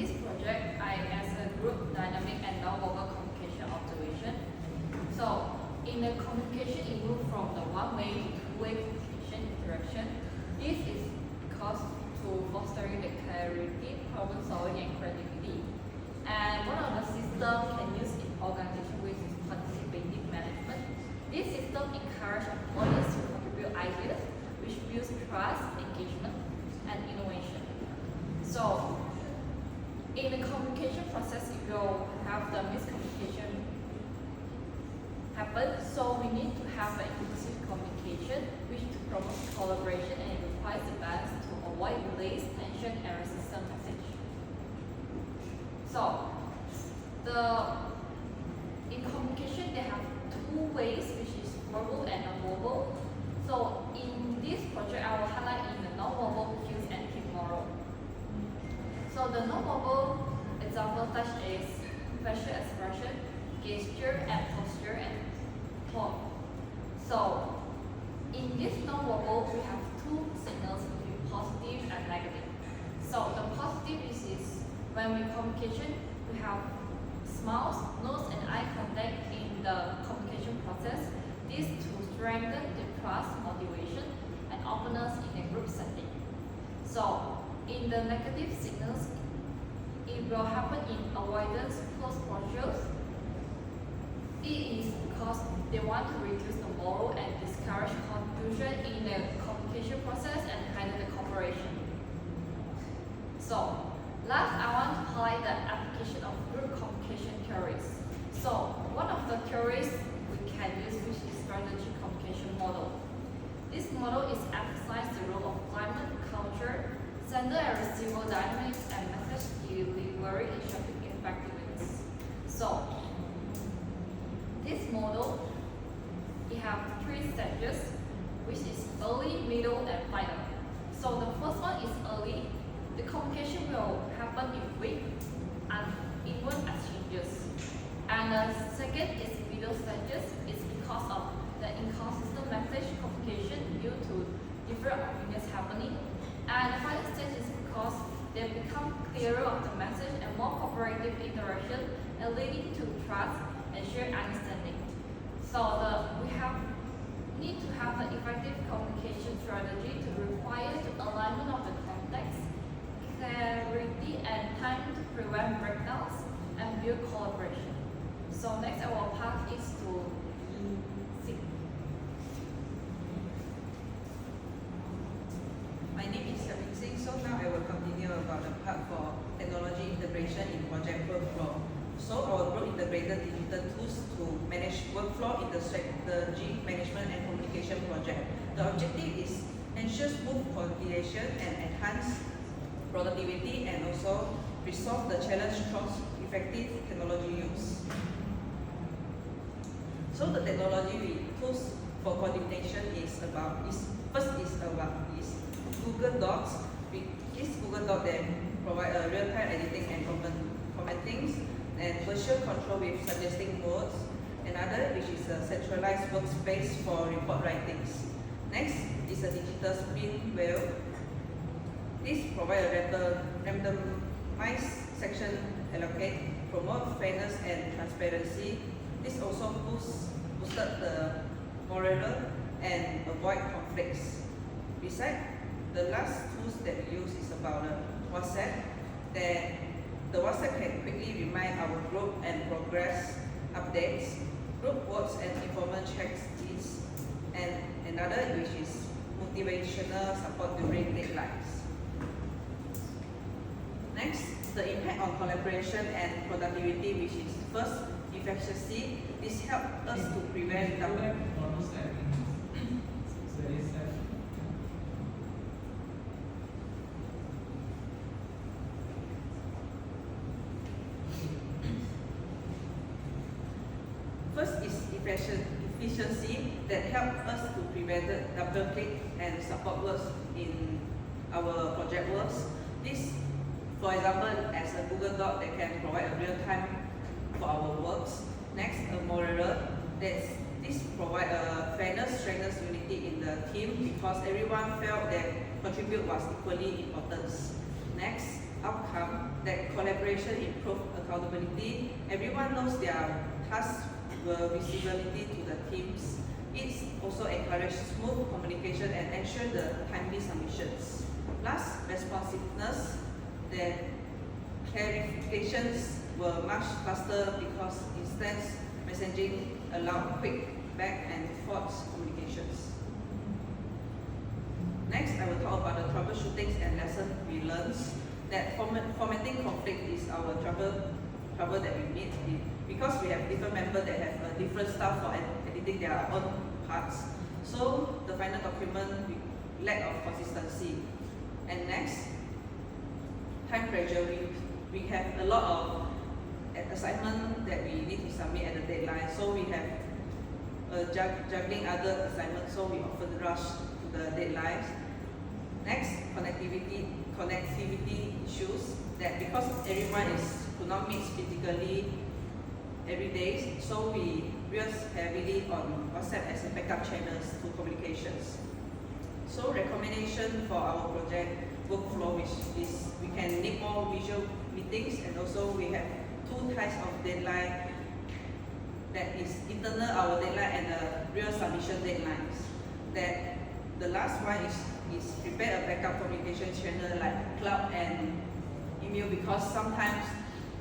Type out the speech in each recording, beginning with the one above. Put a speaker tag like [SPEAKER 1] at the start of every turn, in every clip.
[SPEAKER 1] this project, I as a group dynamic and non-verbal communication observation. So in the communication, it moves from the one-way to two-way communication interaction. This is because to fostering the clarity, problem solving, and creativity. And one of the systems can use in organization which is participative management. This system encourages employees to contribute ideas, which builds trust, engagement, and innovation. So, in the communication process, it will have the miscommunication happen. So we need to have an inclusive communication, which to promote collaboration, and it requires a balance to avoid delays, tension, and resistant message. So, in communication, they have two ways, which is verbal and non-verbal. So in this project, I will highlight in the non-verbal cues and team model. So the non-verbal example such as facial expression, gesture, and posture, and tone. So in this non-verbal, we have two signals, positive and negative. So the positive is when we communication, we have smiles, nose, and eye contact in the communication process. This to strengthen the trust, motivation, and openness in a group setting. So in the negative signals, it will happen in avoidance, close postures. It is because they want to reduce the moral and discourage confusion in the communication process and hinder the cooperation. So last, I want to highlight the application of group communication theories. So one of the theories we can use, which is strategic communication model. This model is emphasize the role of climate, culture, sender and receiver dynamics, and message delivery in shaping effectiveness. So this model, it have three stages, which is early, middle, and final. So the first one is early. The communication will happen in weak and even exchanges. And the second is middle stages. It's because of the inconsistent message communication due to different opinions happening. And the final stage is because they become clearer of the message and more cooperative interaction and leading to trust and shared understanding. So need to have an effective communication strategy to require the alignment of the context, clarity, and time to prevent breakdowns and build collaboration. So next, I will pass it to Sing.
[SPEAKER 2] My name is Xiaoping Sing. So now I will continue about the part for technology integration in project workflow. So our group integrated digital tools to manage workflow in the strategy management and communication project. The objective is ensure smooth coordination and enhance productivity, and also resolve the challenge through effective technology use. So the technology we use for coordination is Google Docs. This Google Doc then provide a real-time editing and commenting, and version control with suggesting modes. Another, which is a centralized workspace for report writings. Next is a digital spin wheel. This provides a randomized section allocate, promote fairness and transparency. This also boosted the morale and avoid conflicts. Besides, the last tools that we use is about WhatsApp. That the WhatsApp can quickly remind our group and progress updates, group works and informal checks this, and another which is motivational support during deadlines. Next, the impact on collaboration and productivity, which is first, efficiency. This helps us to prevent double. First is efficiency that helps us to prevent double click and support works in our project works. This, for example, as a Google Doc that can provide a real time for our works. Next, a morale. This provide a fairness, strengthens unity in the team because everyone felt that contribute was equally important. Next, outcome that collaboration improve accountability, everyone knows their tasks were visibility to the teams. It also encourages smooth communication and ensure the timely submissions. Last, responsiveness, the clarifications were much faster because instant messaging allowed quick back and forth communications. Next, I will talk about the troubleshootings and lessons we learned. That formatting conflict is our trouble that we meet because we have different members that have a different style for editing their own parts. So the final document lack of consistency. And next, time pressure. We have a lot of assignment that we need to submit at the deadline. So we have juggling other assignments. So we often rush to the deadlines. Next, connectivity issues. That because everyone could not meet physically every day, so we rely heavily on WhatsApp as a backup channels to communications. So recommendation for our project workflow, which is we can make more visual meetings, and also we have two types of deadline. That is internal our deadline and the real submission deadlines. That the last one is prepare a backup communication channel like cloud and email, because sometimes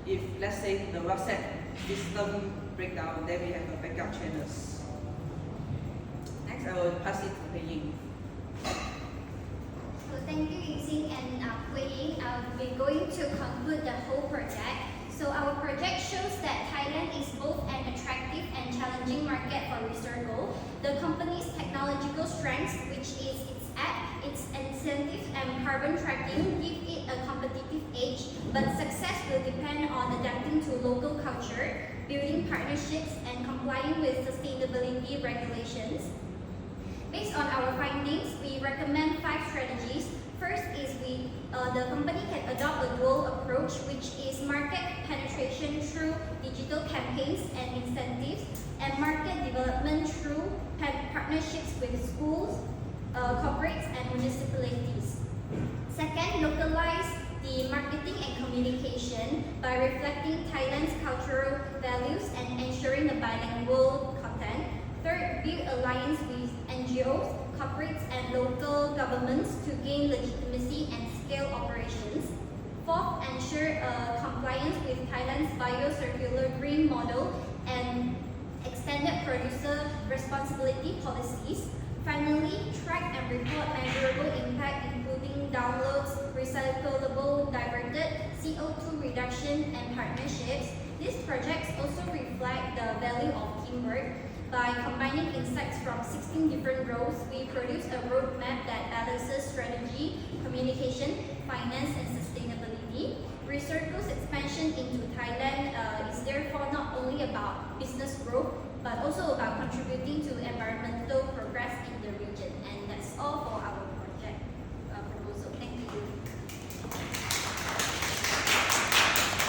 [SPEAKER 2] if let's say the WhatsApp system breakdown, then we have a backup channels. Next, I will pass it to Pei Ying.
[SPEAKER 3] So thank you, Yixing and Hui Ying. We're going to conclude the whole project. So our project shows that Thailand is both an attractive and challenging market for Resurgo. The company's technological strengths, which is its app, its incentives and carbon tracking, give it a competitive edge, but success will depend on adapting to local culture, building partnerships and complying with sustainability regulations. Based on our findings, we recommend 5 strategies. First is the company can adopt a dual approach, which is market penetration through digital campaigns and incentives, and market development through partnerships with schools, corporates and municipalities. Second, localize the marketing and communication by reflecting Thailand's cultural values and ensuring the bilingual content. Third, build alliance with NGOs, corporates and local governments to gain legitimacy and scale operations. Fourth, ensure compliance with Thailand's biocircular green model and extended producer responsibility policies. Finally, track and report measurable impact including downloads, recyclable diverted, CO2 reduction and partnerships. These projects also reflect the value of teamwork. By combining insights from 16 different roles, we produce a roadmap that balances strategy, communication, finance, and sustainability. Resurgo's expansion into Thailand is therefore not only about business growth, but also about contributing to environmental